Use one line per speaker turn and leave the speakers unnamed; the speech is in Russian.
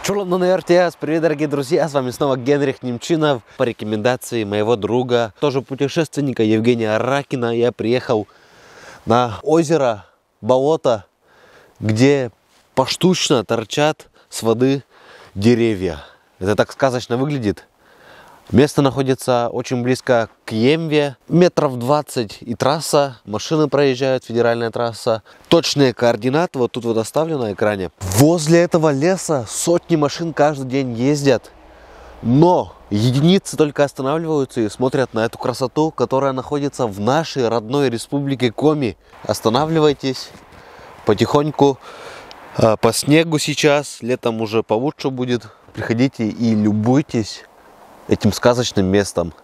Чулан РТС, привет, дорогие друзья, с вами снова Генрих Немчинов. По рекомендации моего друга, тоже путешественника Евгения Ракина, я приехал на озеро, болото, где поштучно торчат с воды деревья. Это так сказочно выглядит. Место находится очень близко к Емве, метров 20 и трасса, машины проезжают, федеральная трасса. Точные координаты вот тут вот оставлены на экране. Возле этого леса сотни машин каждый день ездят, но единицы только останавливаются и смотрят на эту красоту, которая находится в нашей родной республике Коми. Останавливайтесь потихоньку по снегу сейчас, летом уже получше будет. Приходите и любуйтесь этим сказочным местом.